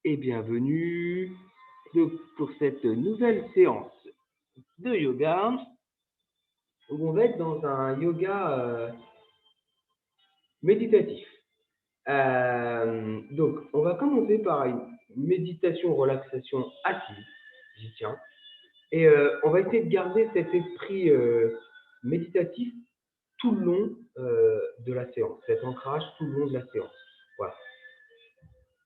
et bienvenue pour cette nouvelle séance de yoga où on va être dans un yoga méditatif. Donc, on va commencer par une méditation, relaxation assise, j'y tiens, et on va essayer de garder cet esprit méditatif tout le long de la séance, cet ancrage tout le long de la séance. Voilà.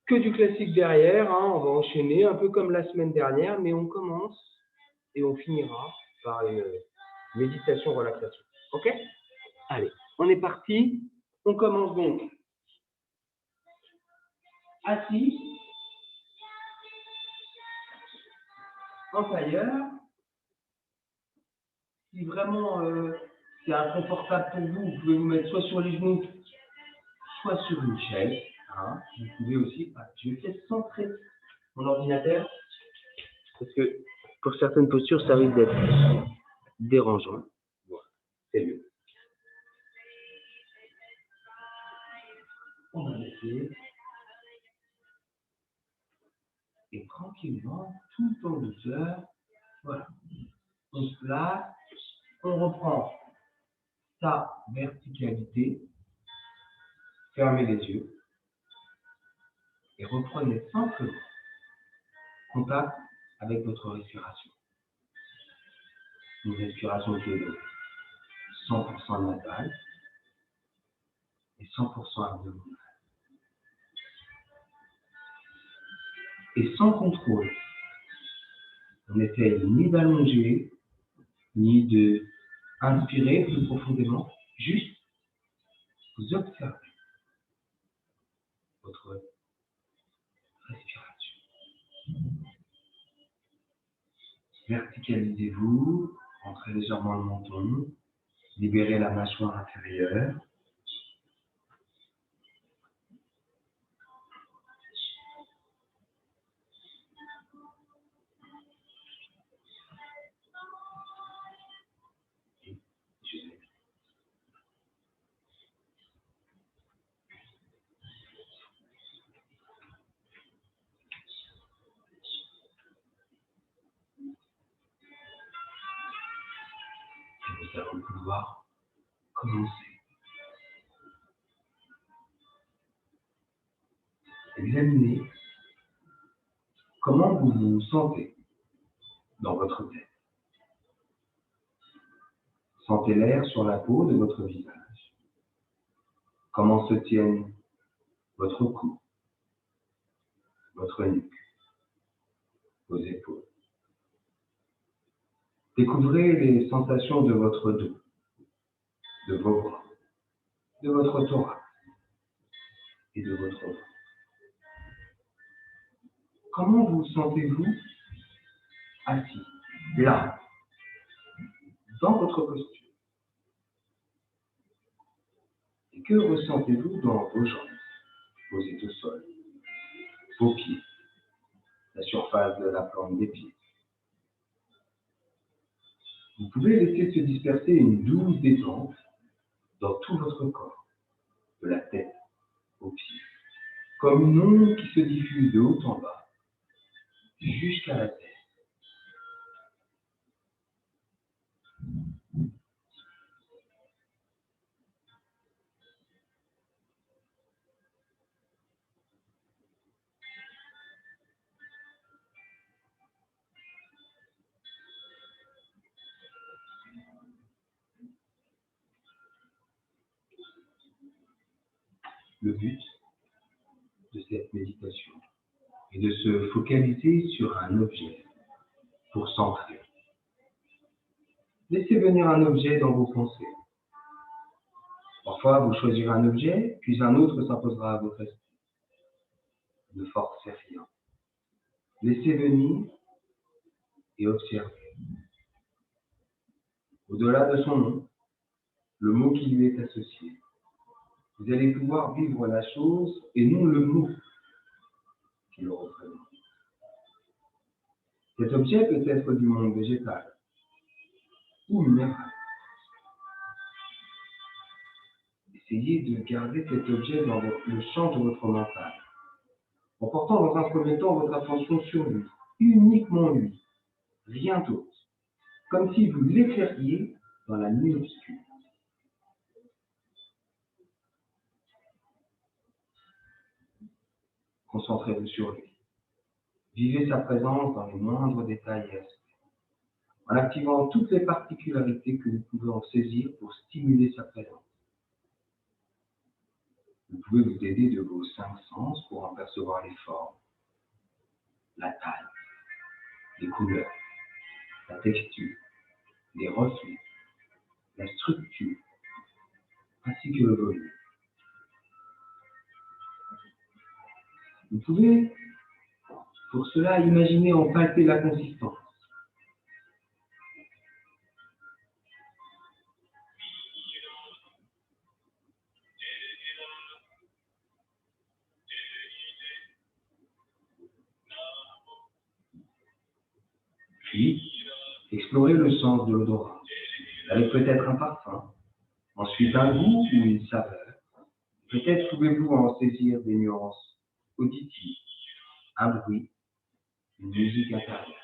Que du classique derrière, hein, on va enchaîner un peu comme la semaine dernière, mais on commence et on finira par une méditation relaxation. Ok? Allez, on est parti. On commence donc assis, en tailleur. Si vraiment c'est inconfortable pour vous, vous pouvez vous mettre soit sur les genoux, soit sur une chaise. Hein. Vous pouvez aussi, je vais peut-être centrer mon ordinateur, parce que pour certaines postures, ça risque d'être dérangeant. Voilà, c'est mieux. On va laisser. Et tranquillement, tout en douceur, voilà. On se place, on reprend sa verticalité, fermez les yeux et reprenez simplement contact avec votre respiration. Une respiration qui est de 100% nasale et 100% abdominale. Et sans contrôle, on n'essaye ni d'allonger, ni de inspirer plus profondément, juste vous observez votre respiration. Verticalisez-vous, rentrez légèrement le menton, libérez la mâchoire inférieure. Nous allons pouvoir commencer. Examinez comment vous vous sentez dans votre tête. Sentez l'air sur la peau de votre visage. Comment se tiennent votre cou, votre nuque, vos épaules. Découvrez les sensations de votre dos, de vos bras, de votre thorax et de votre ventre. Comment vous sentez-vous assis, là, dans votre posture? Et que ressentez-vous dans vos jambes, posées au sol, vos pieds, la surface de la plante des pieds? Vous pouvez laisser se disperser une douce détente dans tout votre corps, de la tête aux pieds, comme une onde qui se diffuse de haut en bas, jusqu'à la tête. Le but de cette méditation est de se focaliser sur un objet pour centrer. Laissez venir un objet dans vos pensées. Parfois, vous choisirez un objet, puis un autre s'imposera à votre esprit. Ne forcez rien. Laissez venir et observez. Au-delà de son nom, le mot qui lui est associé, vous allez pouvoir vivre la chose et non le mot qui le représente. Cet objet peut être du monde végétal ou minéral. Essayez de garder cet objet dans le champ de votre mental. en portant dans un premier temps votre attention sur lui, uniquement lui, rien d'autre, comme si vous l'éclairiez dans la nuit obscure. Concentrez-vous sur lui. Vivez sa présence dans les moindres détails et aspects, en activant toutes les particularités que vous pouvez en saisir pour stimuler sa présence. Vous pouvez vous aider de vos 5 sens pour en percevoir les formes, la taille, les couleurs, la texture, les reflets, la structure, ainsi que le volume. Vous pouvez, pour cela, imaginer en palper la consistance. Puis, explorez le sens de l'odorat, avec peut-être un parfum, ensuite un goût ou une saveur. Peut-être pouvez-vous en saisir des nuances auditives, un bruit, une musique intérieure.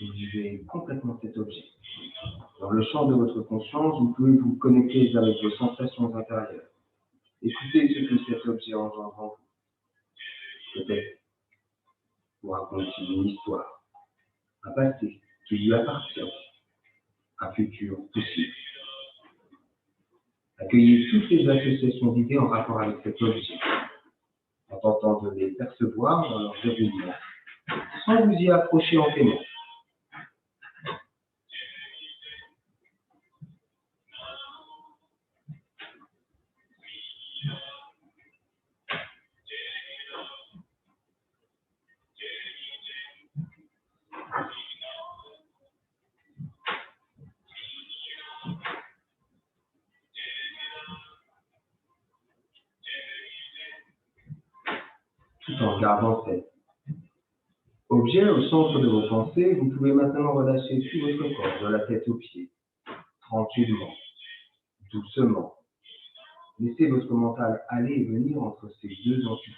Vous vivez complètement cet objet. Dans le champ de votre conscience, vous pouvez vous connecter avec vos sensations intérieures. Écoutez ce que cet objet engendre en vous. Peut-être vous raconte une histoire, un passé qui lui appartient, un futur possible. Accueillez toutes les associations d'idées en rapport avec cet objet, en tentant de les percevoir dans leur déroulement, sans vous y approcher en témoin. Tout en gardant cet objet au centre de vos pensées, vous pouvez maintenant relâcher tout votre corps, de la tête aux pieds, tranquillement, doucement. Laissez votre mental aller et venir entre ces deux entités.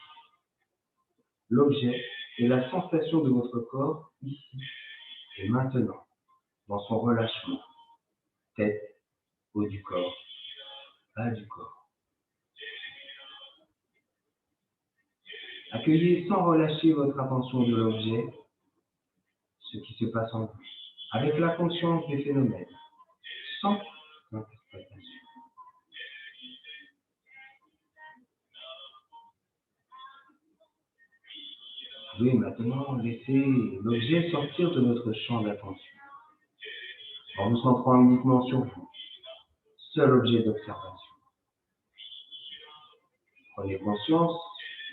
L'objet est la sensation de votre corps ici et maintenant, dans son relâchement. Tête, haut du corps, bas du corps. Accueillez sans relâcher votre attention de l'objet, ce qui se passe en vous, avec la conscience des phénomènes, sans interprétation. Vous pouvez maintenant laisser l'objet sortir de votre champ d'attention, en vous centrant uniquement sur vous, seul objet d'observation. Prenez conscience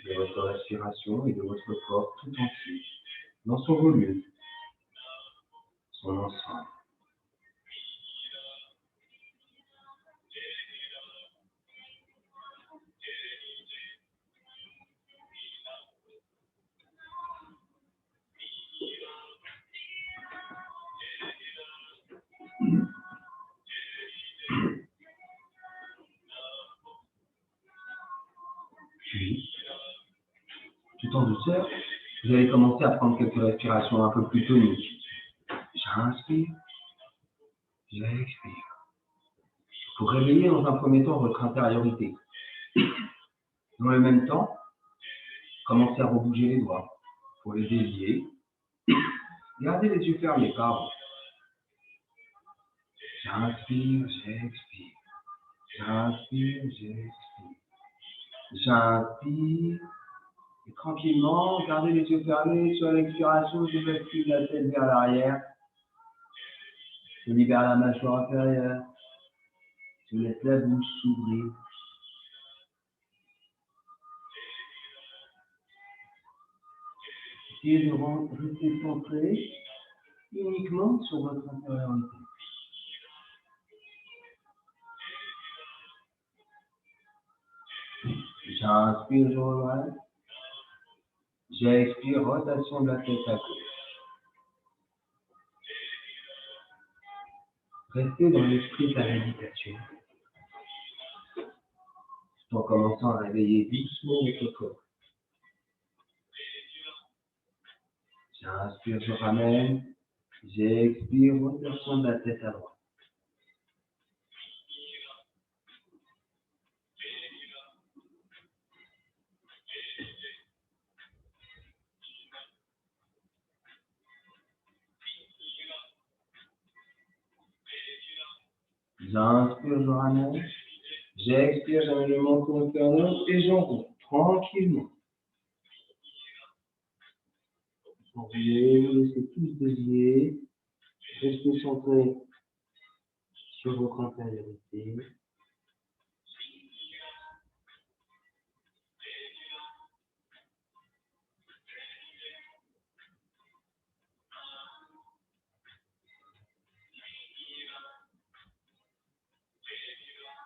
de votre respiration et de votre corps tout entier, dans son volume, son ensemble. Puis, tout en douceur, vous allez commencer à prendre quelques respirations un peu plus toniques. J'inspire, j'expire. Pour réveiller dans un premier temps votre intériorité. Dans le même temps, commencez à rebouger les doigts pour les délier. Gardez les yeux fermés, pardon. J'inspire, j'expire. J'inspire, j'expire. J'inspire. Et tranquillement, gardez les yeux fermés sur l'expiration. Je bascule la tête vers l'arrière. Je libère la mâchoire inférieure. Je laisse la bouche s'ouvrir. Essayez de rester centré uniquement sur votre intériorité. J'inspire, je relâche. J'expire, rotation de la tête à gauche. Restez dans l'esprit de la méditation, tout en commençant à réveiller doucement votre corps. J'inspire, je ramène. J'expire, rotation de la tête à droite. J'inspire, je ramène. J'expire, j'amène le menton inférieur et j'enroule tranquillement. Enroulez, vous laissez tous délier. Restez centré sur votre intériorité.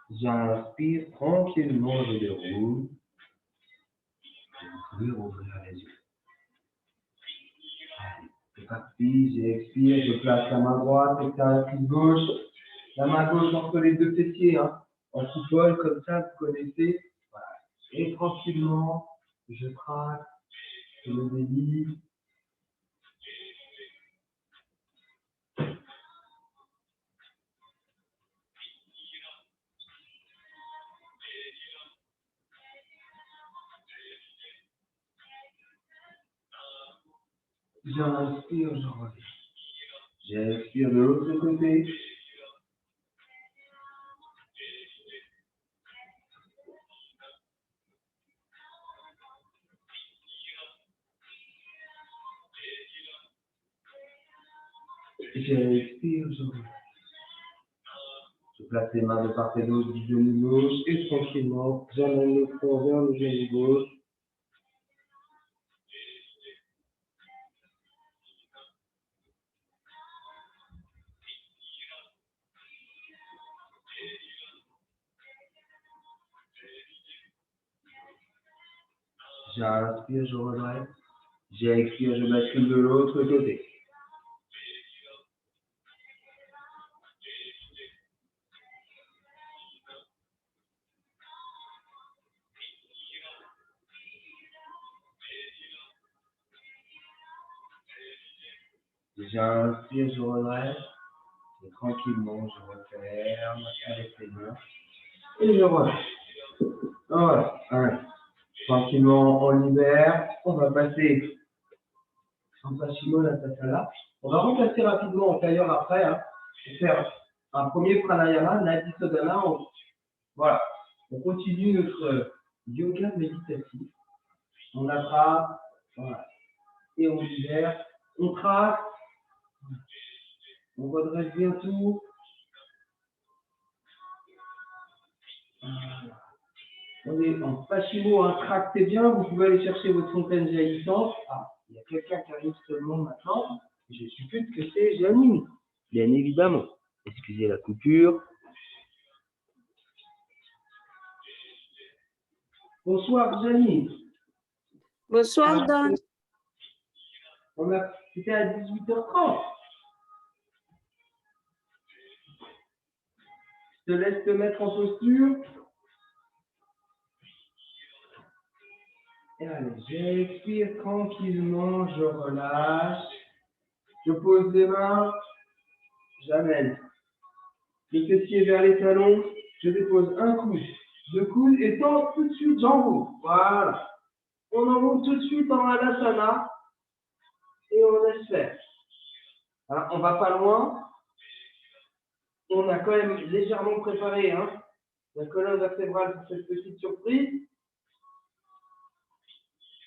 J'inspire tranquillement, je déroule. Vous pouvez rouvrir les yeux. Allez, c'est parti, j'expire, je place la main droite, extérieur la cuisse gauche. La main gauche entre les deux fessiers, hein, en coupole, comme ça, vous connaissez. Voilà. Et tranquillement, je trace, je me délie. J'inspire, je reviens. J'expire de l'autre côté. J'expire, je reviens. Je place les mains de part et d'autre du genou gauche et tranquillement, j'amène le front vers le genou gauche. J'inspire, je redresse. J'expire, je bascule de l'autre côté. J'inspire, je redresse. Et tranquillement, je referme avec les mains. Et je relâche. Voilà. Allez. Tranquillement, on libère. On va passer en Pashimo Natasana. On va remplacer rapidement en tailleur après. Hein, et faire un premier pranayama, Nadi Sodhana. Voilà. On continue notre yoga méditatif. On attrape. Voilà. Et on libère. On trace. On redresse bien tout. Voilà. On est en Pashimo, hein, tractez bien. Vous pouvez aller chercher votre fontaine jaillissante. Ah, il y a quelqu'un qui arrive seulement maintenant. Je suppose que c'est Janine. Bien évidemment. Excusez la coupure. Bonsoir Janine. Bonsoir Dan. C'était à 18h30. Je te laisse te mettre en posture. Et allez, j'expire tranquillement, je relâche. Je pose les mains. J'amène le fessier vers les talons. Je dépose un coude, deux coudes et tout de suite j'enroule. Voilà. On enroule tout de suite en Halasana et on laisse faire. Alors, on va pas loin. On a quand même légèrement préparé la colonne vertébrale pour cette petite surprise.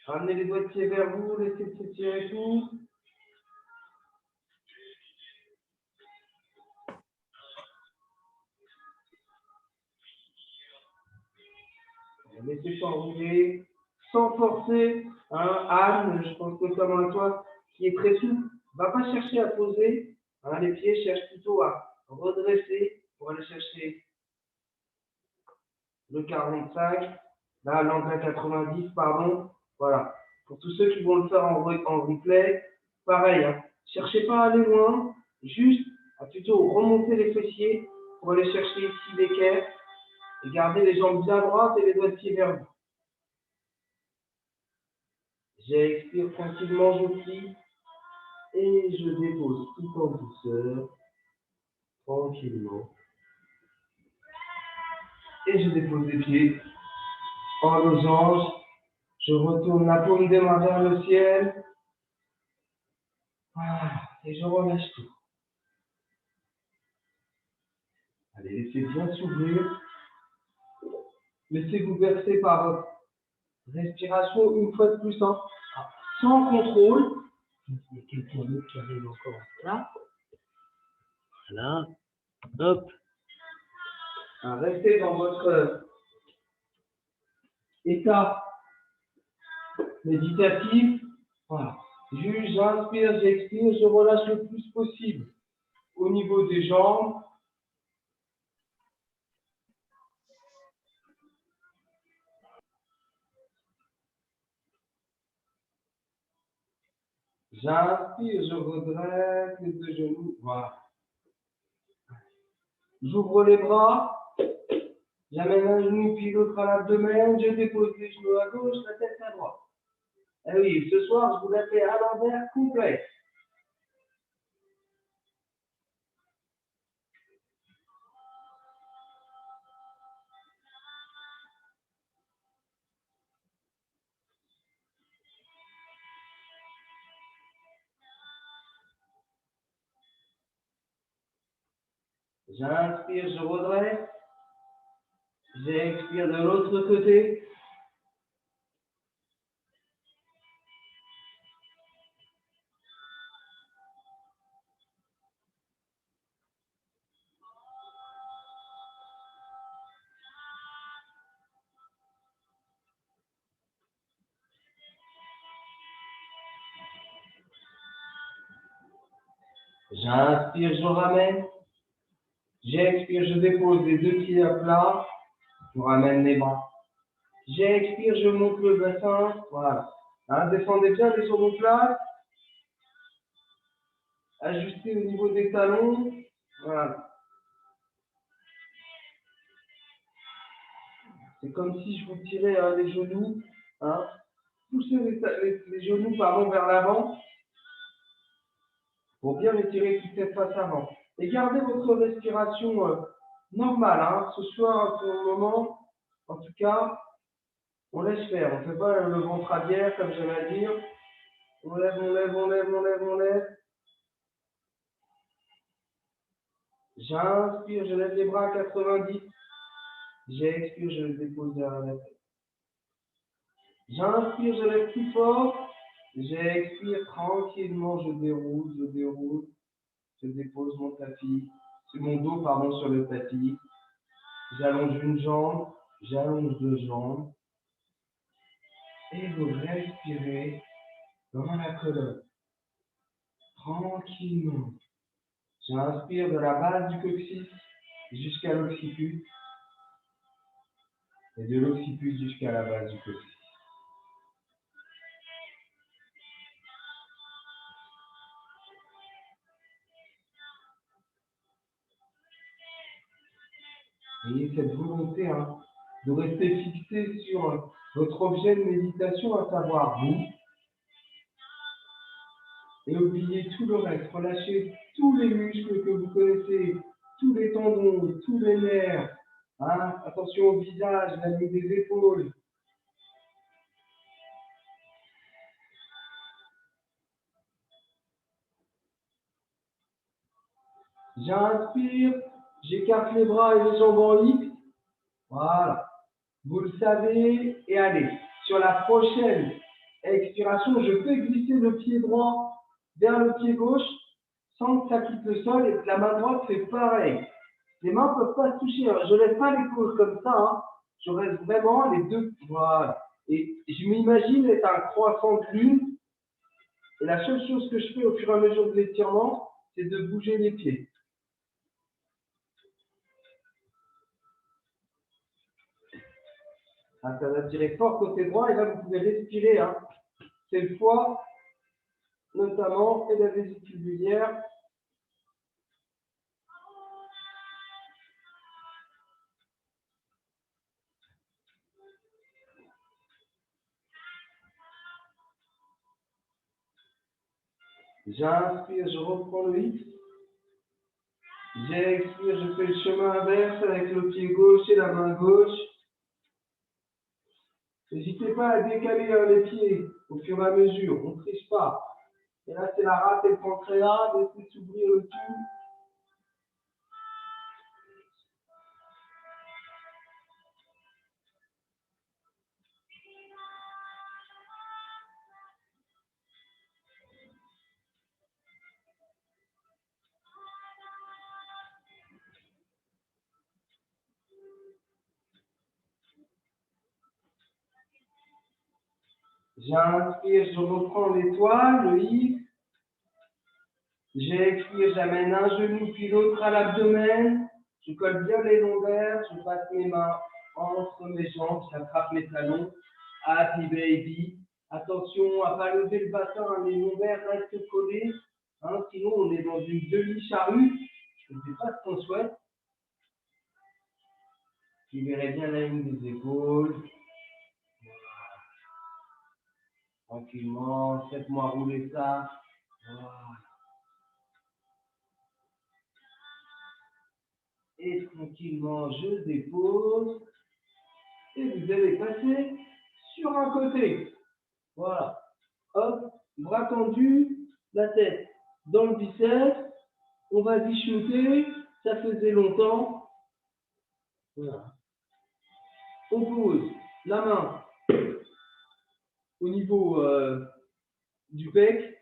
Ramenez les doigts de pied vers vous, laissez s'étirer tout. Laissez s'enrouler sans forcer. Anne, je pense notamment à toi, qui est très souple, va pas chercher à poser les pieds, cherche plutôt à redresser pour aller chercher le 45, là, l'angle à 90, pardon. Voilà. Pour tous ceux qui vont le faire en replay, pareil. Cherchez pas à aller loin, juste Plutôt remonter les fessiers pour aller chercher ici l'équerre et garder les jambes bien droites et les doigts de pied vers vous. J'expire tranquillement, je plie et je dépose tout en douceur, tranquillement. Et je dépose les pieds en losange. Je retourne la paume des mains vers le ciel. Voilà. Et je relâche tout. Allez, laissez bien s'ouvrir. Laissez-vous bercer par votre respiration une fois de plus. Hein. Sans contrôle. Il y a quelqu'un d'autre qui arrive encore là. Voilà. Hop. Restez dans votre état méditatif. Voilà. Juste, j'inspire, j'expire, je relâche le plus possible au niveau des jambes. J'inspire, je redresse les deux genoux. Voilà. J'ouvre les bras. J'amène un genou puis l'autre à l'abdomen. Je dépose les genoux à gauche, la tête à droite. Eh oui, ce soir, je vous la fais à l'envers complet. J'inspire, je redresse. J'expire de l'autre côté. J'inspire, je ramène. J'expire, je dépose les deux pieds à plat. Je ramène les bras. J'expire, je monte le bassin. Voilà. Hein, descendez bien les omoplates. Ajustez au niveau des talons. Voilà. C'est comme si je vous tirais les genoux. Hein. Poussez les genoux vers l'avant pour bien étirer toute cette face avant. Et gardez votre respiration normale. Hein. Ce soir, pour le moment, en tout cas, on laisse faire. On ne fait pas le ventre à bière, comme j'aime à dire. On lève, on lève, on lève, on lève, on lève. J'inspire, je lève les bras à 90. J'expire, je les dépose derrière la tête. J'inspire, je lève plus fort. J'expire tranquillement, je déroule, je déroule. Je dépose mon tapis, mon dos sur le tapis. J'allonge une jambe, j'allonge deux jambes. Et vous respirez dans la colonne. Tranquillement. J'inspire de la base du coccyx jusqu'à l'occiput. Et de l'occiput jusqu'à la base du coccyx. Ayez cette volonté de rester fixé sur votre objet de méditation, à savoir vous. Et oubliez tout le reste. Relâchez tous les muscles que vous connaissez, tous les tendons, tous les nerfs. Hein? Attention au visage, la ligne des épaules. J'inspire, j'écarte les bras et les jambes en X. Voilà. Vous le savez. Et allez, sur la prochaine expiration, je fais glisser le pied droit vers le pied gauche sans que ça quitte le sol. Et la main droite fait pareil. Les mains ne peuvent pas se toucher. Je ne laisse pas les coudes comme ça. Hein. Je reste vraiment les deux. Voilà. Et je m'imagine être un croissant de lune. Et la seule chose que je fais au fur et à mesure de l'étirement, c'est de bouger les pieds. Ça va tirer fort côté droit et là vous pouvez respirer. Hein. C'est le foie notamment et la vésicule biliaire. J'inspire, je reprends le X. J'expire, je fais le chemin inverse avec le pied gauche et la main gauche. N'hésitez pas à décaler les pieds au fur et à mesure, on ne triche pas. Et là, c'est la rate et le pancréas, laissez s'ouvrir le tout. J'inspire, je reprends l'étoile, le X. J'expire, j'amène un genou puis l'autre à l'abdomen. Je colle bien les lombaires, je passe mes mains entre mes jambes, j'attrape mes talons. Happy baby. Attention à ne pas lever le bassin, les lombaires restent collés. Sinon, on est dans une demi-charrue. Ce n'est pas ce qu'on souhaite. Libérez bien la ligne des épaules. Voilà. Tranquillement, faites-moi rouler ça. Voilà. Et tranquillement, je dépose. Et vous allez passer sur un côté. Voilà. Hop, bras tendus, la tête dans le biceps. On va discuter. Ça faisait longtemps. Voilà. On pose la main au niveau du pec.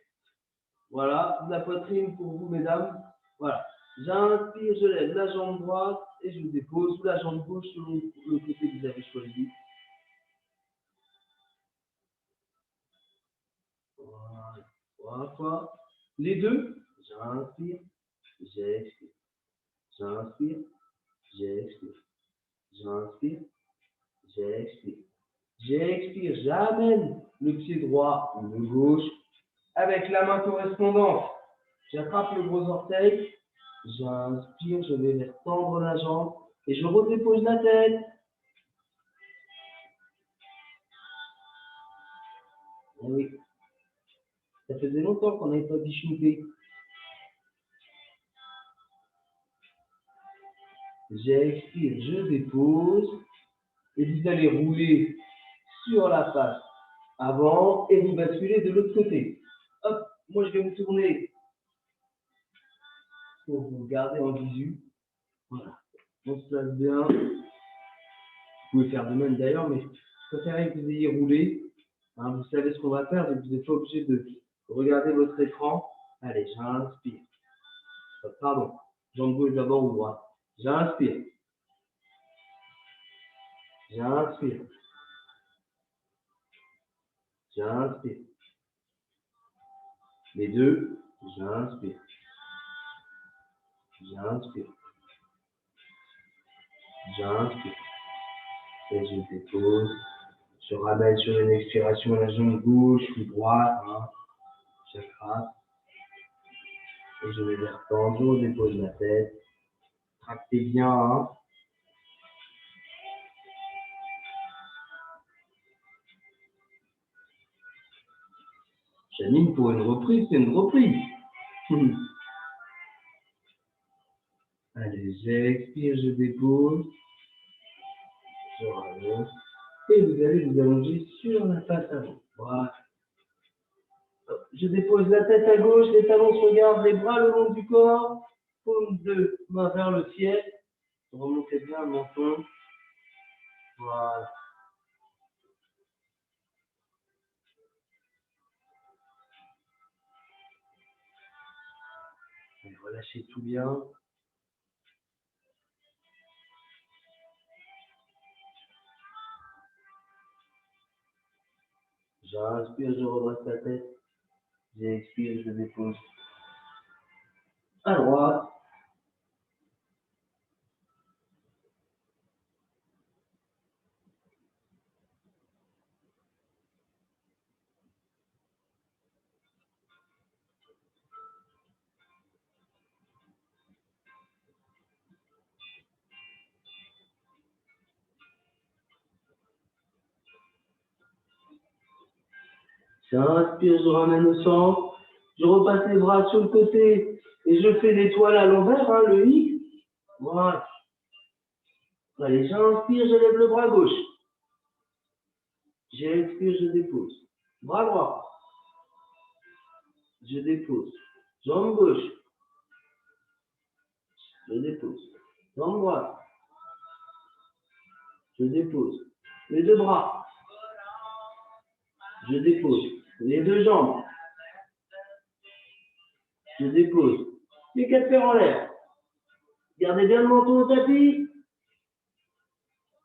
Voilà, de la poitrine pour vous, mesdames. Voilà. J'inspire, je lève la jambe droite et je dépose, ou la jambe gauche selon le côté que vous avez choisi. Voilà. 3 fois. Les deux. J'inspire, j'expire. J'inspire, j'expire. J'inspire, j'expire. J'expire, j'amène le pied droit ou le gauche avec la main correspondante. J'attrape le gros orteil. J'inspire, je vais vers tendre la jambe et je redépose la tête. Oui, ça faisait longtemps qu'on n'avait pas bichouté. J'expire, je dépose et vous allez rouler sur la face avant et vous basculez de l'autre côté. Hop, moi je vais me tourner pour vous garder en visu. Voilà, on se place bien. Vous pouvez faire de même d'ailleurs, mais je préférerais que vous ayez roulé. Vous savez ce qu'on va faire, donc vous n'êtes pas obligé de regarder votre écran. Allez, j'inspire. Pardon, jambe gauche d'abord ou droite. J'inspire. J'inspire. J'inspire. Les deux, j'inspire. J'inspire. J'inspire. Et je dépose. Je ramène sur une expiration la jambe gauche ou droite. J'attrape. Et je vais vers tendre, je dépose la tête. Tractez bien. J'anime pour une reprise, c'est une reprise. Allez, j'expire, je dépose. Je ramène. Et vous allez vous allonger sur la face avant. Voilà. Je dépose la tête à gauche, les talons se regardent, les bras le long du corps. Paume de main vers le ciel. Remontez bien le menton. Voilà. Et relâchez tout bien. J'inspire, je redresse la tête. J'expire, je dépose. À droite. J'inspire, je ramène au centre. Je repasse les bras sur le côté et je fais l'étoile à l'envers, hein, le X. Voilà. Allez, j'inspire, je lève le bras gauche. J'expire, je dépose. Bras droit. Je dépose. Jambe gauche. Je dépose. Jambe droite. Je dépose. Les deux bras. Je dépose. Les deux jambes. Je dépose. Les quatre fers en l'air. Gardez bien le menton au tapis.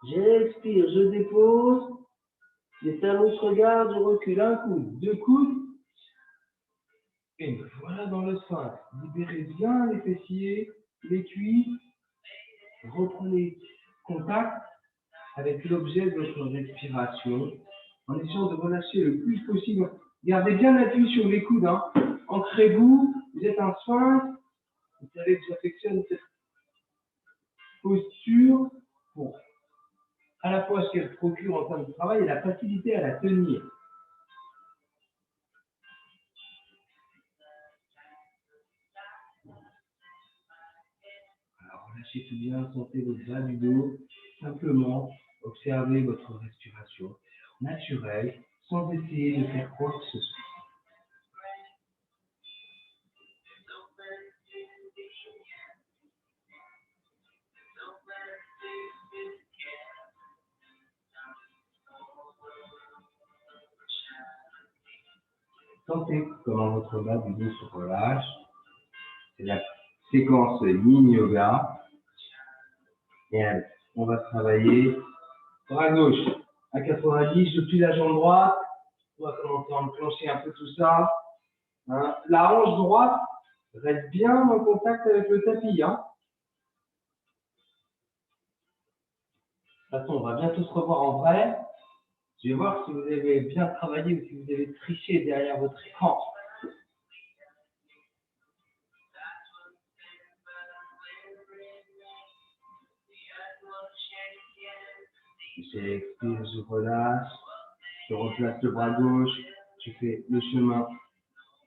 J'expire, je dépose. Les talons se regardent, je recule. Un coude, deux coudes. Et me voilà dans le sphinx. Libérez bien les fessiers, les cuisses. Reprenez contact avec l'objet de votre respiration en essayant de relâcher le plus possible. Gardez bien l'appui sur les coudes. Hein. Ancrez-vous. Vous êtes un sphinx. Vous savez que j'affectionne cette posture pour à la fois ce qu'elle procure en termes de travail et la facilité à la tenir. Alors, relâchez tout bien, sentez votre bas du dos. Simplement, observez votre respiration naturelle sans essayer de faire quoi que ce soit. Sentez comment votre bas du dos se relâche. C'est la séquence Yin Yoga. Et allez, on va travailler bras gauche à 90, je plie la jambe droite. On va commencer à enclencher un peu tout ça. Hein. La hanche droite reste bien en contact avec le tapis. Hein. De toute façon, on va bientôt se revoir en vrai. Je vais voir si vous avez bien travaillé ou si vous avez triché derrière votre écran. J'expire, je relâche. Je replace le bras gauche. Je fais le chemin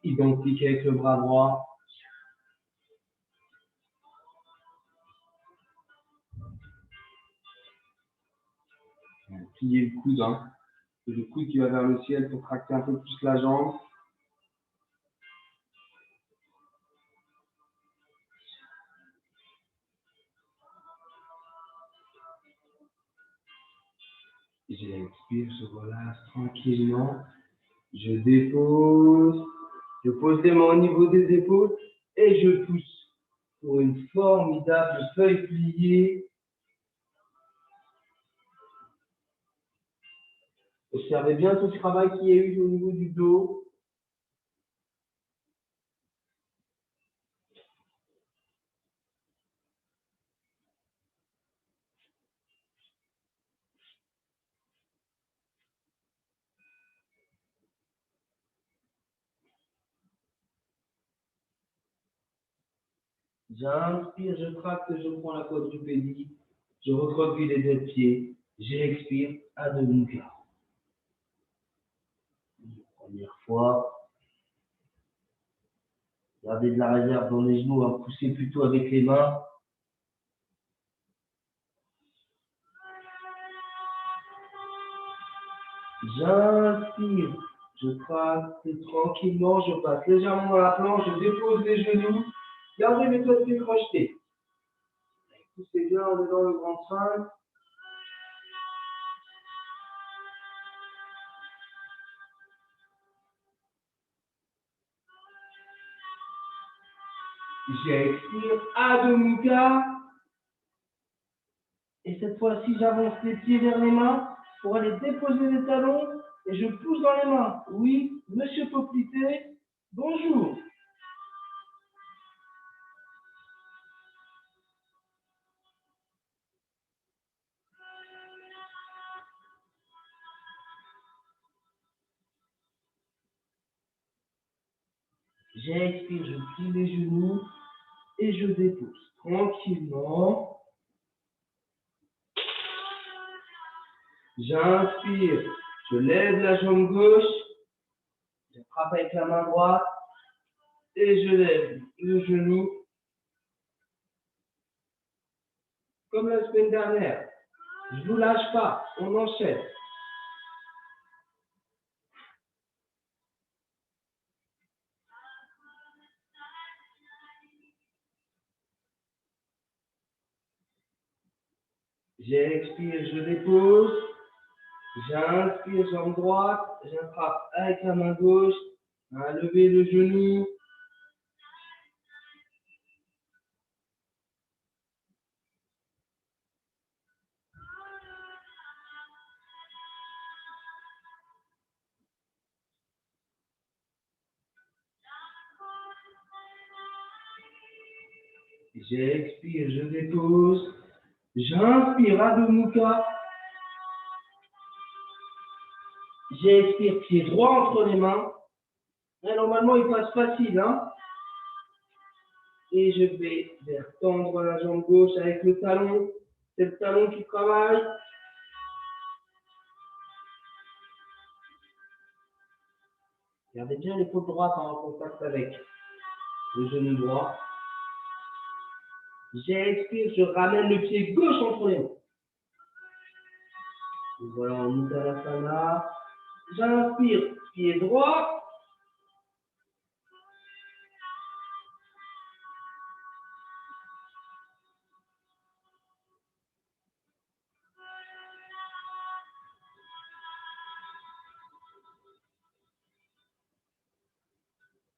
identique avec le bras droit. Pliez le coude. Hein. C'est le coude qui va vers le ciel pour tracter un peu plus la jambe. J'expire, je relâche tranquillement. Je dépose. Je pose les mains au niveau des épaules et je pousse pour une formidable feuille pliée. Observez bien tout ce travail qu'il y a eu au niveau du dos. J'inspire, je tracte, je prends la quadrupédie. Je recroqueville les deux pieds. J'expire, Adho Mukha. Première fois. Gardez de la réserve dans les genoux, hein. Poussez plutôt avec les mains. J'inspire, je tracte tranquillement, je passe légèrement dans la planche, je dépose les genoux. Gardez les doigts de pied crochetés. Poussez bien en dedans le grand sphinx. J'expire, Adho Mukha. Et cette fois-ci, j'avance les pieds vers les mains pour aller déposer les talons et je pousse dans les mains. Oui, monsieur Poplité, bonjour. J'expire, je plie les genoux et je dépose tranquillement. J'inspire, je lève la jambe gauche, je frappe avec la main droite, et je lève le genou comme la semaine dernière. Je ne vous lâche pas, on enchaîne. J'expire, je dépose. J'inspire, jambe droite. J'attrape avec la main gauche. À lever le genou. J'expire, je dépose. J'inspire, Adho Mukha. J'expire, pied droit entre les mains. Et normalement, il passe facile, hein. Et je vais vers tendre la jambe gauche avec le talon. C'est le talon qui travaille. Gardez bien l'épaule droite en contact avec le genou droit. J'expire, je ramène le pied gauche entre les mains. Voilà, en Uttanasana. J'inspire, pied droit.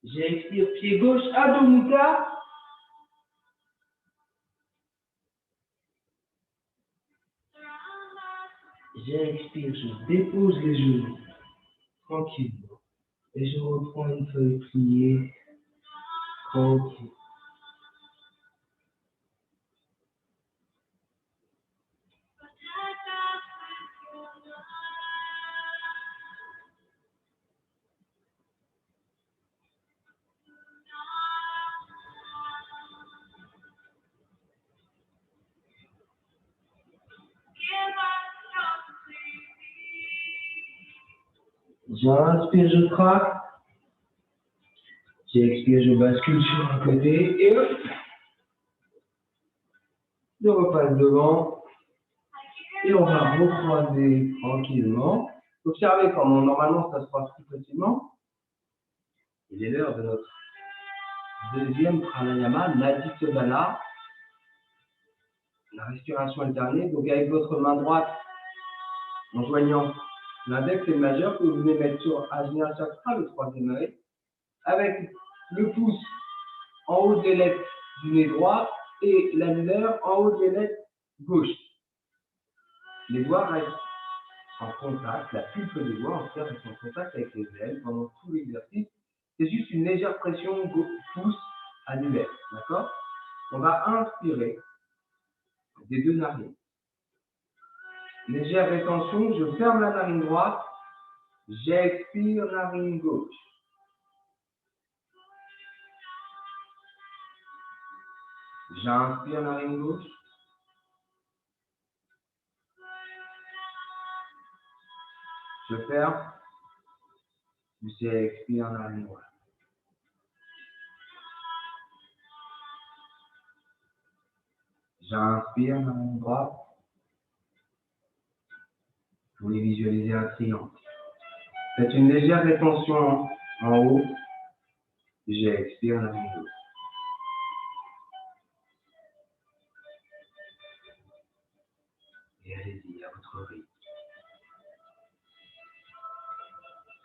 J'expire, pied gauche, Adho Mukha. J'expire, je dépose les genoux tranquillement. Et je reprends une feuille pliée, tranquille. J'inspire, je traque. J'expire, je bascule sur un côté. Et hop, je repasse devant. Et on va recroiser tranquillement. Observez comment normalement ça se passe plus facilement. Il est l'heure de notre deuxième pranayama, Nadi Sodhana, la respiration alternée. Donc avec votre main droite, en joignant l'index et le majeur, que vous venez mettre sur Ajna Chakra, le troisième œil, avec le pouce en haut de l'ailette du nez droit et l'annulaire en haut de l'ailette gauche. Les doigts restent en contact, la pulpe des doigts en reste en contact avec les ailes pendant tout l'exercice. C'est juste une légère pression pouce annulaire, d'accord? On va inspirer des deux narines. Légère rétention, je ferme la narine droite, j'expire narine gauche. J'inspire narine gauche. Je ferme, j'expire narine droite. J'inspire narine droite. Vous voulez visualiser un triangle. Faites une légère rétention en haut. J'expire narine gauche. Et allez-y à votre rythme.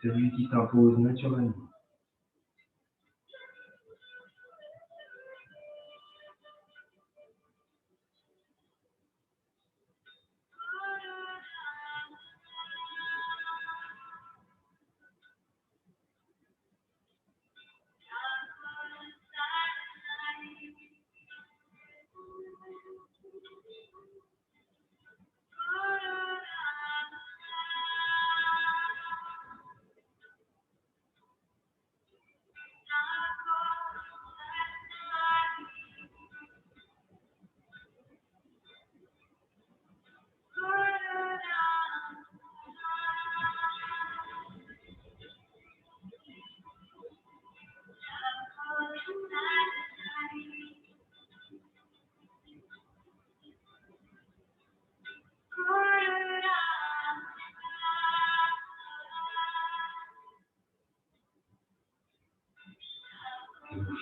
Celui qui s'impose naturellement.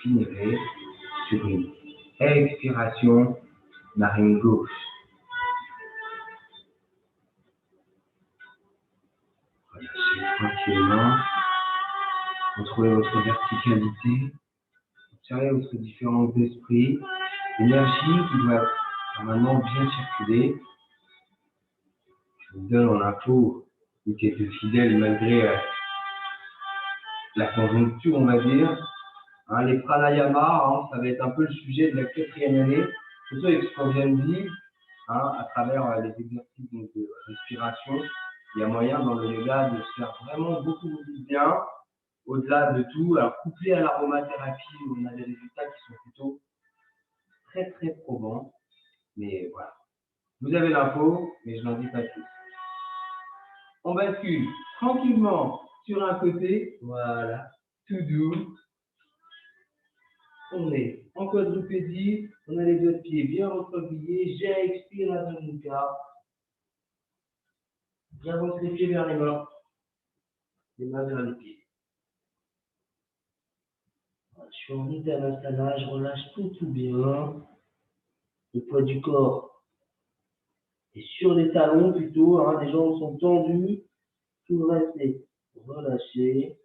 finirez sur une expiration, narine gauche. Relâchez tranquillement. Contrôlez votre verticalité. Observez votre différence d'esprit. L'énergie qui doit normalement bien circuler. Je vous donne en info une qui est fidèle malgré la conjoncture, on va dire. Hein, les pranayamas, ça va être un peu le sujet de la 4e année, surtout avec ce qu'on vient de dire, à travers les exercices de respiration. Il y a moyen dans le yoga de se faire vraiment beaucoup de bien, au-delà de tout. Alors, couplé à l'aromathérapie, on a des résultats qui sont plutôt très, très probants. Mais voilà. Vous avez l'info, mais je n'en dis pas plus. On bascule tranquillement sur un côté. Voilà. Tout doux. On est en quadrupédie. On a les deux pieds bien recroquevillés. J'expire la Mudra. J'avance les pieds vers les mains. Les mains vers les pieds. Je suis en Uttanasana, je relâche tout bien. Le poids du corps est sur les talons plutôt. Les jambes sont tendues. Tout le reste est relâché.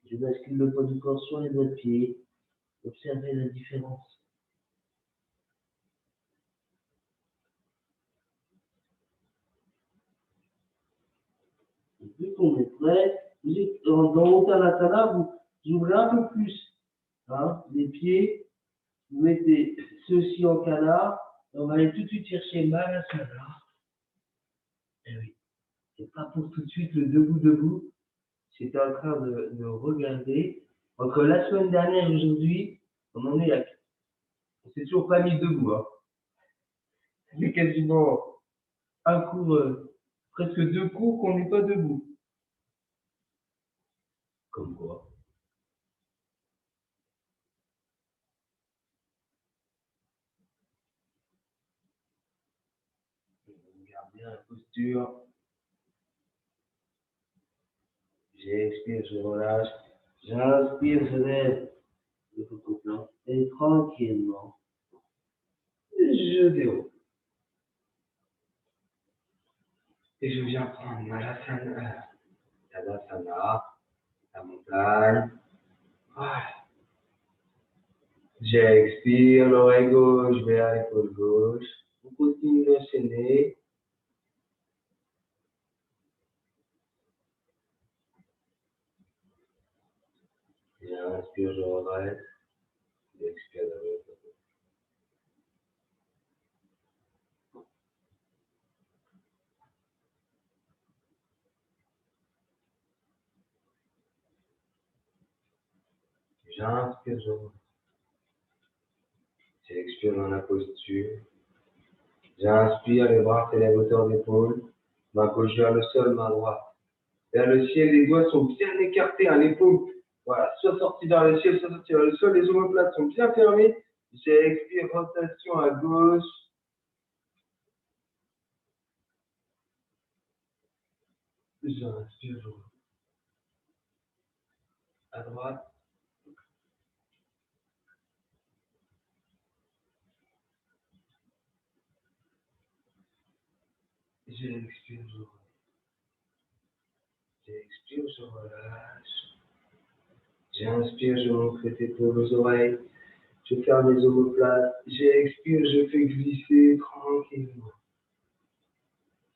Je bascule le poids du corps sur les doigts de pied. Observez la différence. Et plus qu'on est prêt, vous êtes dans Uttanasana, vous ouvrez un peu plus les pieds. Vous mettez ceux-ci en canard. Et on va aller tout de suite chercher Malasana. Eh oui, c'est pas pour tout de suite le debout. J'étais en train de regarder. Entre la semaine dernière et aujourd'hui, on en est à... On s'est toujours pas mis debout. C'est quasiment un cours, presque 2 cours qu'on n'est pas debout. Comme quoi. On garde bien la posture. J'expire, je relâche. J'inspire, je lève le côté plein. Et tranquillement, je déroule. Et je viens prendre Malasana, Tadasana, la montagne. Voilà. J'expire, l'oreille gauche vers l'épaule gauche. Vous continuez d'enchaîner. J'inspire, je redresse. J'expire de l'autre côté. J'inspire, je redresse. J'expire dans la posture. J'inspire, les bras s'élèvent hauteur d'épaule. Main gauche vers le sol, main droite vers le ciel. Les doigts sont bien écartés, les paumes. Voilà, soit sortis vers le ciel, soit sortis vers le sol. Les omoplates sont bien fermées. J'expire, rotation à gauche. J'inspire, je redresse. À droite. J'expire, je relâche. J'expire, je relâche. J'inspire, je monte les épaules aux oreilles. Je ferme les omoplates. J'expire, je fais glisser tranquillement.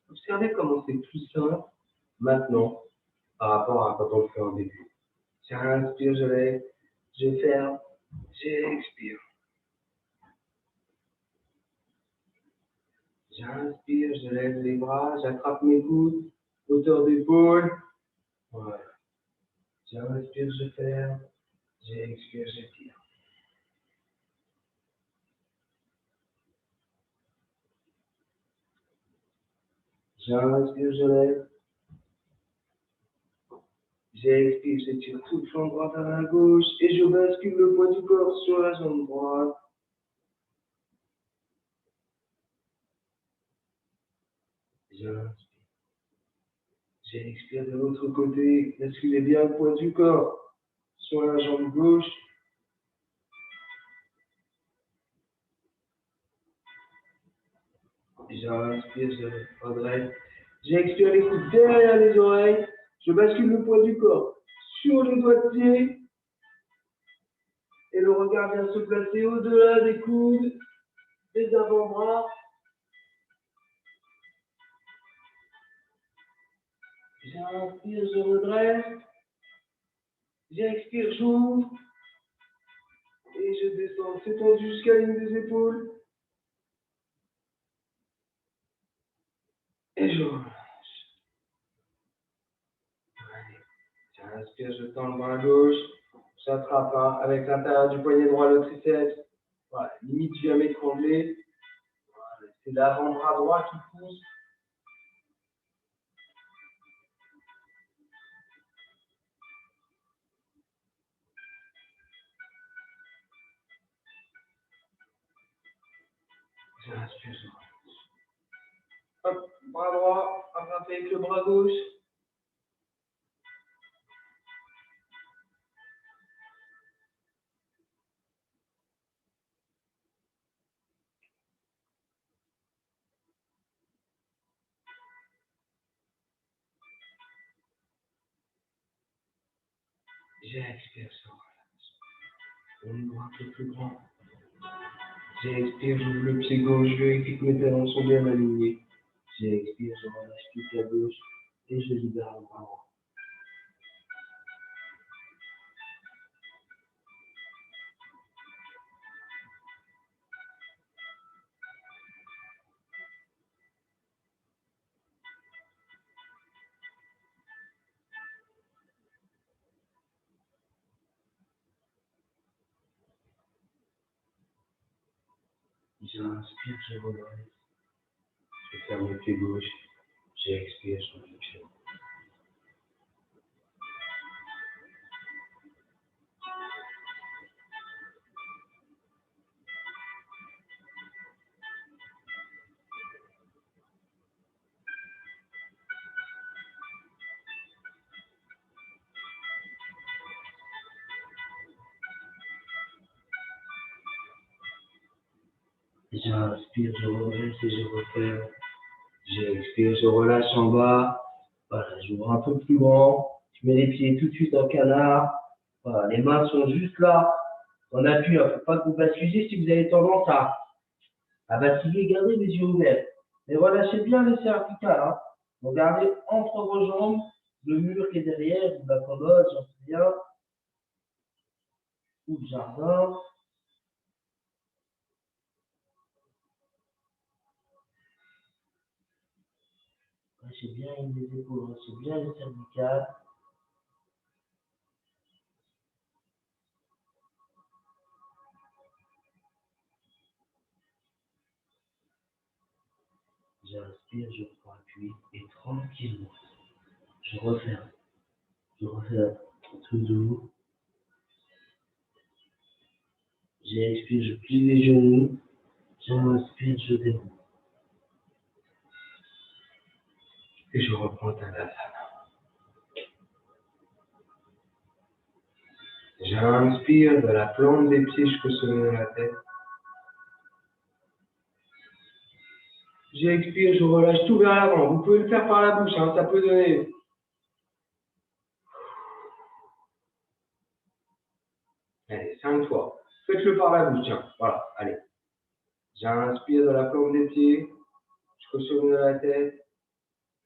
Observez comment c'est plus simple maintenant par rapport à quand on le fait en début. J'inspire, je lève. Je ferme. J'expire. J'inspire, je lève les bras. J'attrape mes coudes. Hauteur d'épaule. Voilà. J'inspire, je ferme. J'expire, j'étire. J'inspire, je lève. J'expire, j'étire tout le flanc droit vers la gauche et je bascule le poids du corps sur la jambe droite. J'inspire. J'expire de l'autre côté. Basculez bien le poids du corps sur la jambe gauche. J'inspire, je redresse. J'expire les coudes derrière les oreilles. Je bascule le poids du corps sur les doigts de pied. Et le regard vient se placer au-delà des coudes, des avant-bras. J'inspire, je redresse. J'expire, j'ouvre. Et je descends. C'est tendu jusqu'à la ligne des épaules. Et je relâche. Allez. J'inspire, je tends le bras gauche. J'attrape avec l'intérieur du poignet droit le triceps. Voilà, limite, je viens m'étrangler. Voilà, c'est l'avant-bras droit qui pousse. J'inspire, je relâche. Hop, bras droit, attrapé avec le bras gauche. J'expire, je relâche. On ouvre un peu plus grand. J'expire, j'ouvre le pied gauche, je vérifie que mes talons sont bien alignés. J'expire, je relâche toute la gauche et je libère le bras droit. J'inspire, je redresse. Je ferme le pied gauche. J'expire, je ouvre le pied droit. J'inspire, je redresse et je referme. J'expire, je relâche en bas. Voilà, j'ouvre un peu plus grand. Je mets les pieds tout de suite en canard. Voilà, les mains sont juste là. On appuie, il ne faut pas que vous basculiez si vous avez tendance à vaciller. Gardez les yeux ouverts. Mais relâchez bien les cervicales. Hein. Donc gardez entre vos jambes le mur qui est derrière, ou la commode, j'en sais rien, ou le jardin. Lâchez bien les épaules, lâchez bien les cervicales. J'inspire, je prends appui et tranquillement, je referme. Je referme tout doux. J'expire, je plie les genoux. J'inspire, je déroule. Et je reprends Tadasana. J'inspire de la plante des pieds jusqu'au sommet de la tête. J'expire, je relâche tout vers l'avant. Vous pouvez le faire par la bouche, hein, ça peut donner. Allez, 5 fois. Faites-le par la bouche, tiens. Voilà, allez. J'inspire de la plante des pieds jusqu'au sommet de la tête.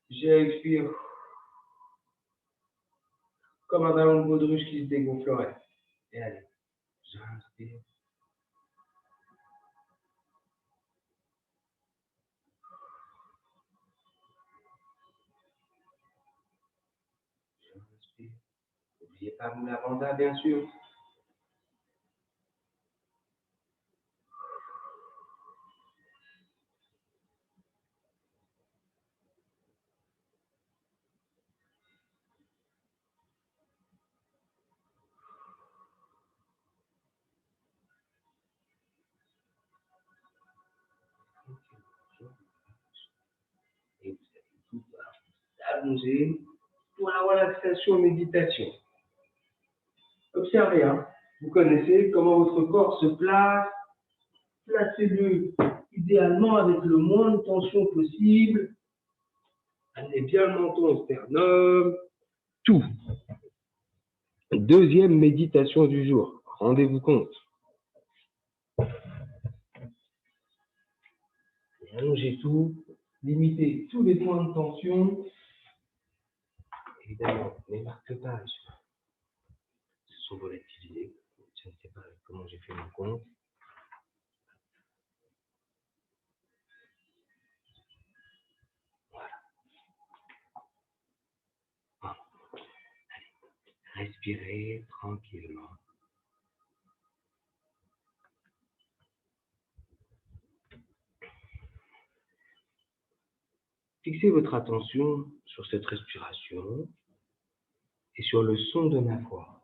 J'expire comme un ballon de baudruche qui se dégonflerait. Et allez, j'inspire. J'inspire. N'oubliez pas vous lavanda, bien sûr. Et vous allez allongé pour la relaxation méditation. Observez, hein. Vous connaissez comment votre corps se place. Placez-le idéalement avec le moins de tension possible. Amenez bien le menton au sternum. Tout. Deuxième méditation du jour. Rendez-vous compte. Allongez tout. Limitez tous les points de tension. Évidemment, mes marque-pages se sont volatilisés. Je ne sais pas comment j'ai fait mon compte. Voilà. Bon. Allez. Respirez tranquillement. Fixez votre attention sur cette respiration et sur le son de ma voix.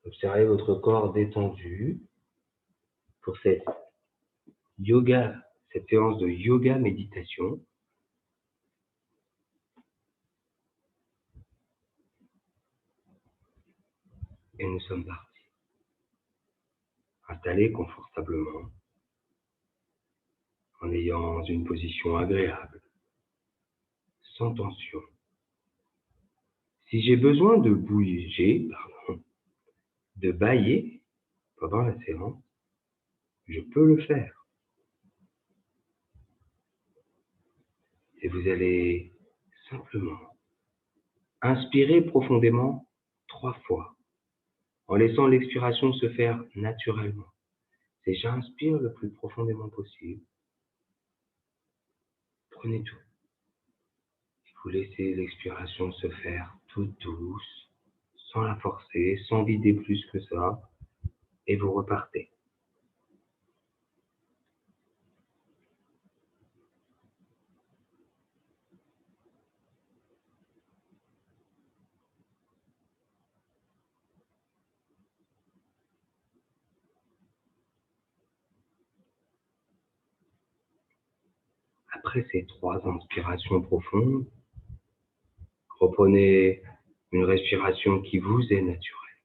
Observez votre corps détendu pour cette séance de yoga méditation. Et nous sommes partis. Installez confortablement en ayant une position agréable, sans tension. Si j'ai besoin de bouger, de bâiller pendant la séance, je peux le faire. Et vous allez simplement inspirer profondément 3 fois, en laissant l'expiration se faire naturellement. C'est j'inspire le plus profondément possible. Prenez tout. Vous laissez l'expiration se faire toute douce, sans la forcer, sans vider plus que ça, et vous repartez. Après ces 3 inspirations profondes, reprenez une respiration qui vous est naturelle.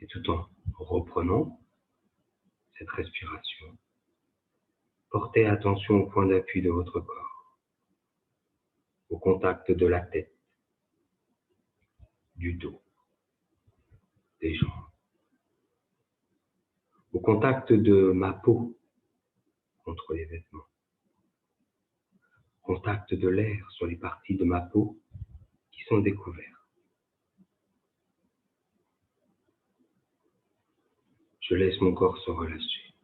Et tout en reprenant cette respiration, portez attention au point d'appui de votre corps, au contact de la tête, du dos, des jambes, au contact de ma peau contre les vêtements, au contact de l'air sur les parties de ma peau qui sont découvertes. Je laisse mon corps se relâcher,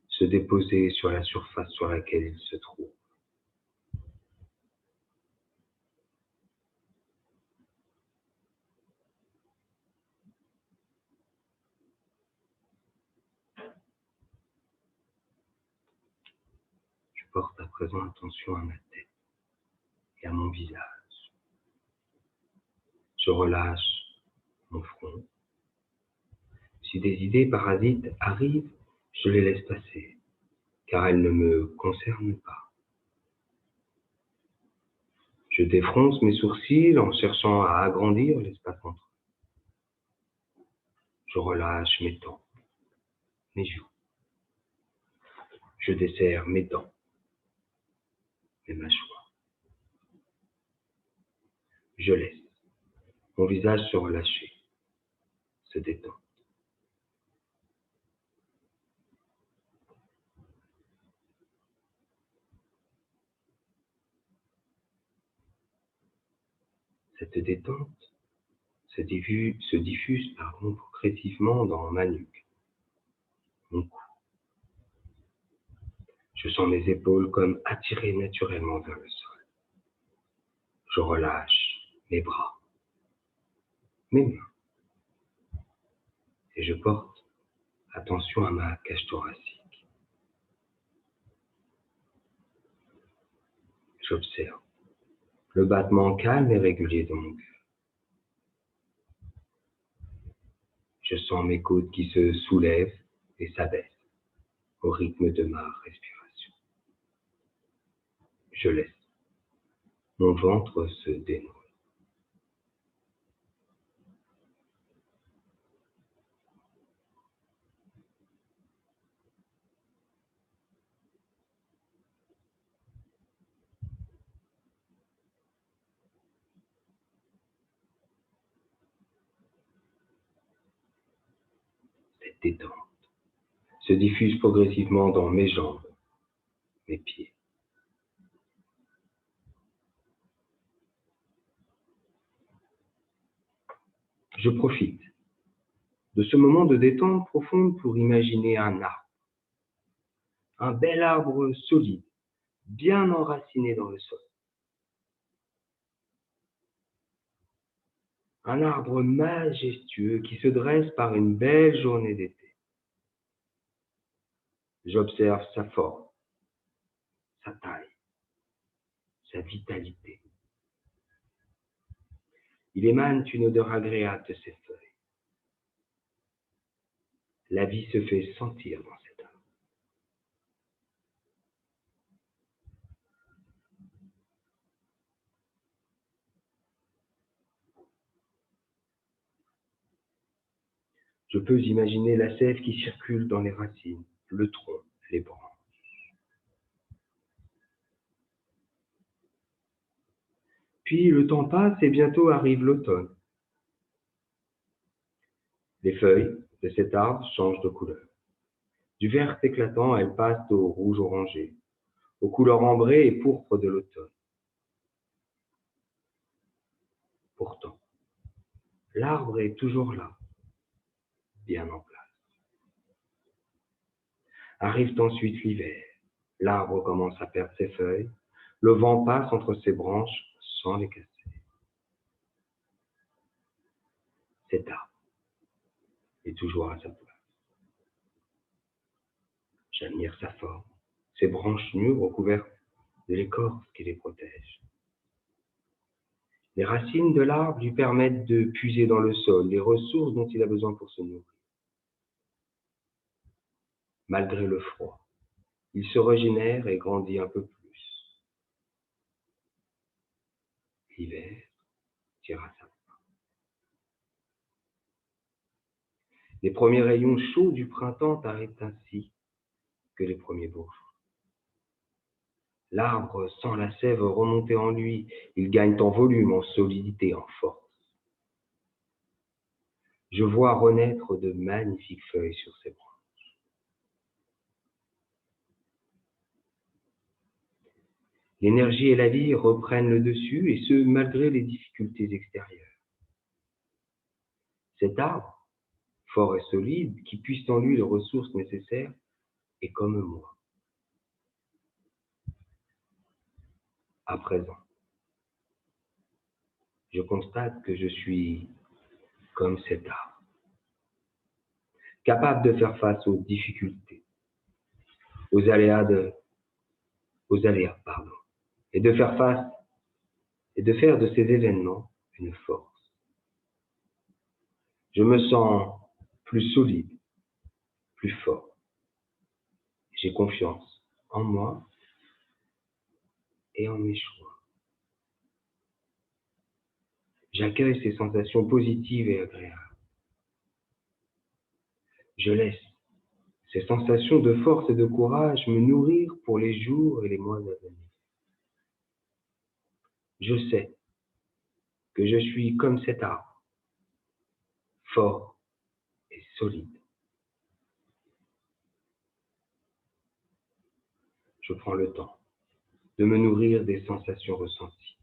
se déposer sur la surface sur laquelle il se trouve. Je porte à présent attention à ma tête et à mon visage. Je relâche mon front. Si des idées parasites arrivent, je les laisse passer, car elles ne me concernent pas. Je défronce mes sourcils en cherchant à agrandir l'espace entre eux. Je relâche mes tempes, mes joues. Je desserre mes dents, mes mâchoires. Je laisse mon visage se relâcher, se détendre. Cette détente se diffuse progressivement dans ma nuque, mon cou. Je sens mes épaules comme attirées naturellement vers le sol. Je relâche mes bras, mes mains, et je porte attention à ma cage thoracique. J'observe le battement calme et régulier de mon cœur. Je sens mes côtes qui se soulèvent et s'abaissent au rythme de ma respiration. Je laisse mon ventre se dénouer. Cette détente se diffuse progressivement dans mes jambes, mes pieds. Je profite de ce moment de détente profonde pour imaginer un arbre, un bel arbre solide, bien enraciné dans le sol. Un arbre majestueux qui se dresse par une belle journée d'été. J'observe sa forme, sa taille, sa vitalité. Il émane une odeur agréable de ses feuilles. La vie se fait sentir dans cet arbre. Je peux imaginer la sève qui circule dans les racines, le tronc, les branches. Puis le temps passe et bientôt arrive l'automne. Les feuilles de cet arbre changent de couleur. Du vert éclatant, elles passent au rouge orangé, aux couleurs ambrées et pourpres de l'automne. Pourtant, l'arbre est toujours là, bien en place. Arrive ensuite l'hiver. L'arbre commence à perdre ses feuilles. Le vent passe entre ses branches sans les casser. Cet arbre est toujours à sa place. J'admire sa forme, ses branches nues recouvertes de l'écorce qui les protège. Les racines de l'arbre lui permettent de puiser dans le sol les ressources dont il a besoin pour se nourrir. Malgré le froid, il se régénère et grandit un peu plus. L'hiver tire à sa fin. Les premiers rayons chauds du printemps arrivent ainsi que les premiers beaux jours. L'arbre sent la sève remonter en lui. Il gagne en volume, en solidité, en force. Je vois renaître de magnifiques feuilles sur ses branches. L'énergie et la vie reprennent le dessus, et ce, malgré les difficultés extérieures. Cet arbre, fort et solide, qui puise en lui les ressources nécessaires, est comme moi. À présent, je constate que je suis comme cet arbre, capable de faire face aux difficultés, aux aléas, et de faire face et de faire de ces événements une force. Je me sens plus solide, plus fort. J'ai confiance en moi et en mes choix. J'accueille ces sensations positives et agréables. Je laisse ces sensations de force et de courage me nourrir pour les jours et les mois à venir. Je sais que je suis comme cet arbre, fort et solide. Je prends le temps de me nourrir des sensations ressenties.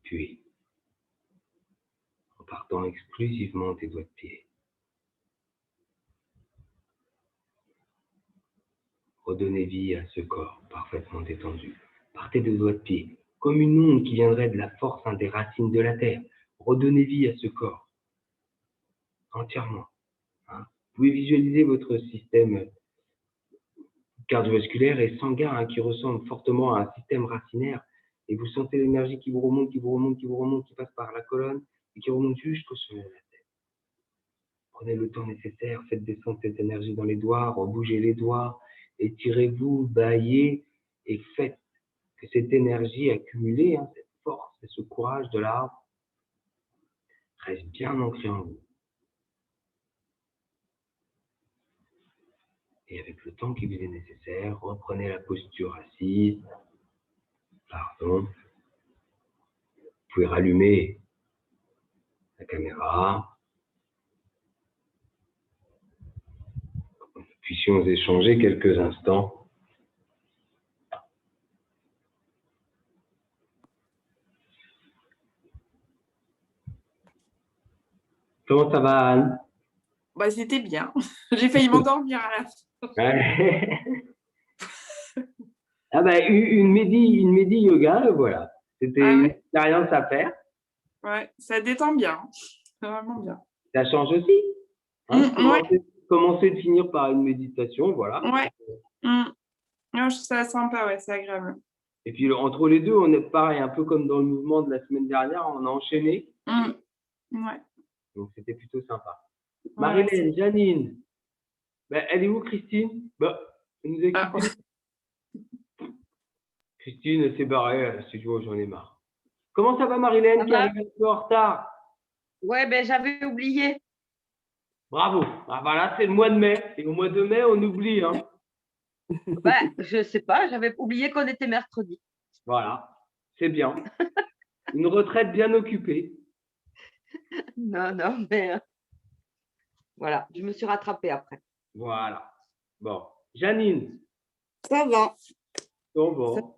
Puis, en partant exclusivement des doigts de pied, redonnez vie à ce corps parfaitement détendu. Partez des doigts de pied, comme une onde qui viendrait de la force des racines de la terre. Redonnez vie à ce corps, entièrement. Hein. Vous pouvez visualiser votre système cardiovasculaire et sanguin qui ressemble fortement à un système racinaire. Et vous sentez l'énergie qui vous remonte, qui vous remonte, qui vous remonte, qui passe par la colonne et qui remonte jusqu'au sommet de la tête. Prenez le temps nécessaire, faites descendre cette énergie dans les doigts, rebougez les doigts, étirez-vous, baillez et faites que cette énergie accumulée, cette force et ce courage de l'arbre reste bien ancré en vous. Et avec le temps qui vous est nécessaire, reprenez la posture assise. Pardon. Vous pouvez rallumer la caméra. Nous puissions échanger quelques instants. Comment ça va, Anne? Bah, c'était bien. J'ai failli m'endormir à la fin. Ouais. Ah bah, une Mehdi yoga, voilà. C'était une expérience à faire. Ouais, ça détend bien. C'est vraiment bien. Ça change aussi. Hein, Ouais. commencer de finir par une méditation, voilà. Ouais. Ouais, je trouve ça sympa, ouais, c'est agréable. Et puis entre les deux, on est pareil, un peu comme dans le mouvement de la semaine dernière, on a enchaîné. Ouais. Donc c'était plutôt sympa. Ouais, Marilène, Janine, ben, elle est où Christine? Ben, elle nous a quittés. Christine, elle s'est barrée à la studio, j'en ai marre. Comment ça va Marilène qui arrive un peu en retard? Ouais, ben j'avais oublié. Bravo. Ah, voilà, c'est le mois de mai. Et au mois de mai, on oublie. Hein. Ben, je sais pas, j'avais oublié qu'on était mercredi. Voilà, c'est bien. Une retraite bien occupée. Non, mais voilà, je me suis rattrapée après. Voilà. Bon. Janine. Ça va. Bon.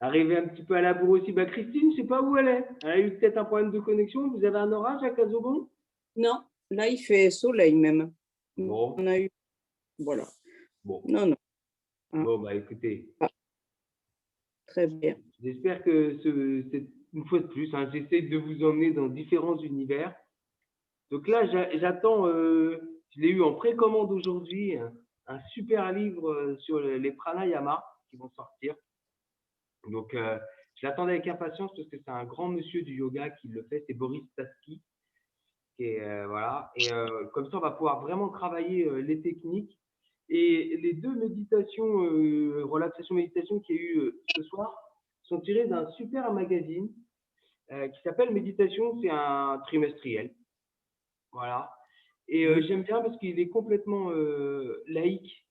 Arrivé un petit peu à la bourre aussi. Bah, Christine, je ne sais pas où elle est. Elle a eu peut-être un problème de connexion. Vous avez un orage à Casobon? Non, là, il fait soleil même. Bon. On a eu. Voilà. Bon. Non. Bon, bah écoutez. Très bien. J'espère que une fois de plus, j'essaie de vous emmener dans différents univers. Donc là, j'attends, je l'ai eu en précommande aujourd'hui, un super livre sur les pranayama qui vont sortir. Donc, je l'attendais avec impatience parce que c'est un grand monsieur du yoga qui le fait, c'est Boris Spassky. Et voilà. Et comme ça, on va pouvoir vraiment travailler les techniques. Et les deux méditations, relaxation méditation qu'il y a eu ce soir, sont tirées d'un super magazine qui s'appelle Méditation. C'est un trimestriel. Voilà. Et j'aime bien parce qu'il est complètement laïque.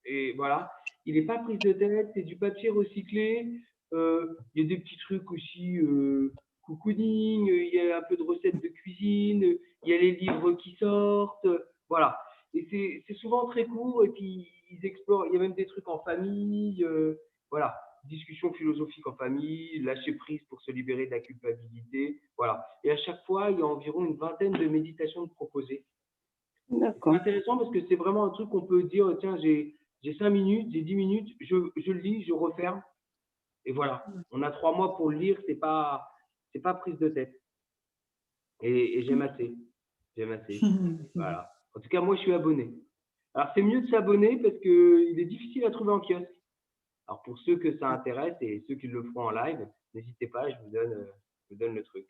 Et voilà. Il n'est pas prise de tête, c'est du papier recyclé. Il y a des petits trucs aussi, cocooning, il y a un peu de recettes de cuisine, il y a les livres qui sortent. Voilà. Et c'est souvent très court. Et puis, ils explorent. Il y a même des trucs en famille. Voilà. Discussion philosophique en famille, lâcher prise pour se libérer de la culpabilité. Voilà. Et à chaque fois, il y a environ une vingtaine de méditations proposées. D'accord. C'est intéressant parce que c'est vraiment un truc qu'on peut dire, tiens, j'ai 5 minutes, j'ai 10 minutes, je le lis, je referme. Et voilà. On a 3 mois pour le lire, c'est pas prise de tête. Et j'aime assez. Voilà. En tout cas, moi, je suis abonné. Alors, c'est mieux de s'abonner parce qu'il est difficile à trouver en kiosque. Alors, pour ceux que ça intéresse et ceux qui le feront en live, n'hésitez pas, je vous donne le truc.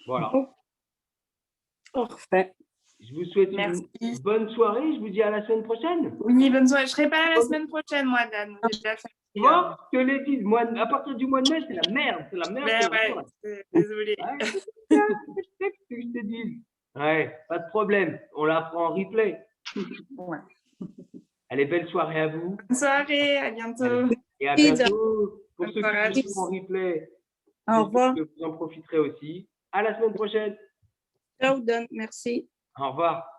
Voilà. Parfait. Je vous souhaite une bonne soirée. Je vous dis à la semaine prochaine. Oui, bonne soirée. Je serai pas là la semaine prochaine, moi, Dan. J'ai déjà fait. Moi, je te l'ai dit, à partir du mois de mai, c'est la merde. C'est la merde. Désolée. Qu'est-ce que je te dis? Ouais, pas de problème. On la fera en replay. Ouais. Allez, belle soirée à vous. Bonne soirée, à bientôt. Allez, et à bientôt. Pour ceux qui le font en replay, Au revoir. vous en profiterez aussi. À la semaine prochaine. Ciao, Dan. Merci. Au revoir.